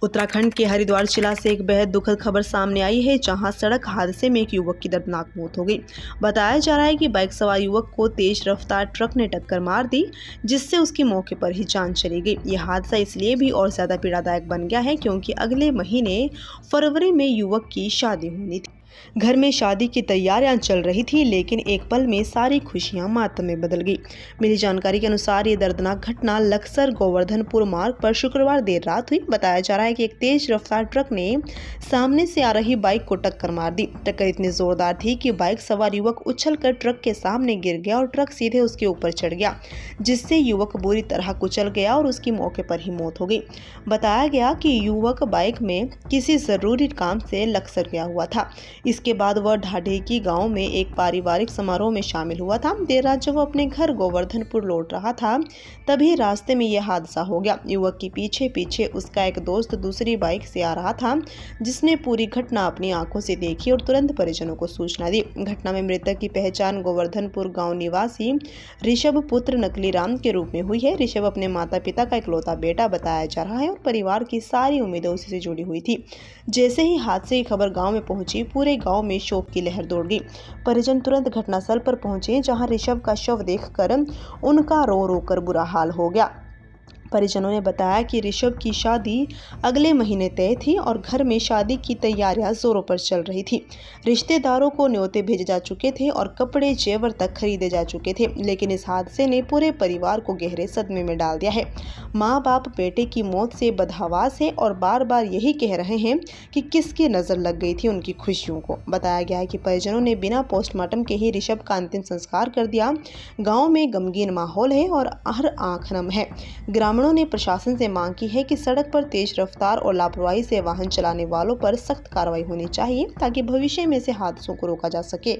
उत्तराखंड के हरिद्वार जिला से एक बेहद दुखद खबर सामने आई है, जहां सड़क हादसे में एक युवक की दर्दनाक मौत हो गई। बताया जा रहा है कि बाइक सवार युवक को तेज रफ्तार ट्रक ने टक्कर मार दी, जिससे उसकी मौके पर ही जान चली गई। यह हादसा इसलिए भी और ज्यादा पीड़ादायक बन गया है क्योंकि अगले महीने फरवरी में युवक की शादी होनी थी। घर में शादी की तैयारियां चल रही थी, लेकिन एक पल में सारी खुशियां मातम में बदल गई। मिली जानकारी के अनुसार ये दर्दनाक घटना लक्सर गोवर्धनपुर मार्ग पर शुक्रवार देर रात हुई। बताया जा रहा है कि एक तेज रफ्तार ट्रक ने सामने से आ रही बाइक को टक्कर मार दी। टक्कर इतनी जोरदार थी कि बाइक सवार युवक उछलकर ट्रक के सामने गिर गया और ट्रक सीधे उसके ऊपर चढ़ गया, जिससे युवक बुरी तरह कुचल गया और उसकी मौके पर ही मौत हो गई। बताया गया कि युवक बाइक में किसी जरूरी काम से लक्सर गया हुआ था। इसके बाद वह ढाढेकी गांव में एक पारिवारिक समारोह में शामिल हुआ था। देर रात जब वह अपने घर गोवर्धनपुर लौट रहा था, तभी रास्ते में यह हादसा हो गया। युवक के पीछे पीछे उसका एक दोस्त दूसरी बाइक से आ रहा था, जिसने पूरी घटना अपनी आंखों से देखी और तुरंत परिजनों को सूचना दी। घटना में मृतक की पहचान गोवर्धनपुर गांव निवासी ऋषभ पुत्र नकली राम के रूप में हुई है। ऋषभ अपने माता पिता का इकलौता बेटा बताया जा रहा है और परिवार की सारी उम्मीदें उसी से जुड़ी हुई थी। जैसे ही हादसे की खबर गांव में पहुंची, पूरे गांव में शोक की लहर दौड़ गई। परिजन तुरंत घटनास्थल पर पहुंचे, जहां ऋषभ का शव देखकर उनका रो रो कर बुरा हाल हो गया। परिजनों ने बताया कि ऋषभ की शादी अगले महीने तय थी और घर में शादी की तैयारियां जोरों पर चल रही थी। रिश्तेदारों को न्योते भेजे जा चुके थे और कपड़े जेवर तक खरीदे जा चुके थे, लेकिन इस हादसे ने पूरे परिवार को गहरे सदमे में डाल दिया है। माँ बाप बेटे की मौत से बदहवास है और बार बार यही कह रहे हैं कि किसकी नजर लग गई थी उनकी खुशियों को। बताया गया है कि परिजनों ने बिना पोस्टमार्टम के ही ऋषभ का अंतिम संस्कार कर दिया। गाँव में गमगीन माहौल है और हर आंख नम है। ग्रामीणों ने प्रशासन से मांग की है कि सड़क पर तेज रफ्तार और लापरवाही से वाहन चलाने वालों पर सख्त कार्रवाई होनी चाहिए, ताकि भविष्य में ऐसे हादसों को रोका जा सके।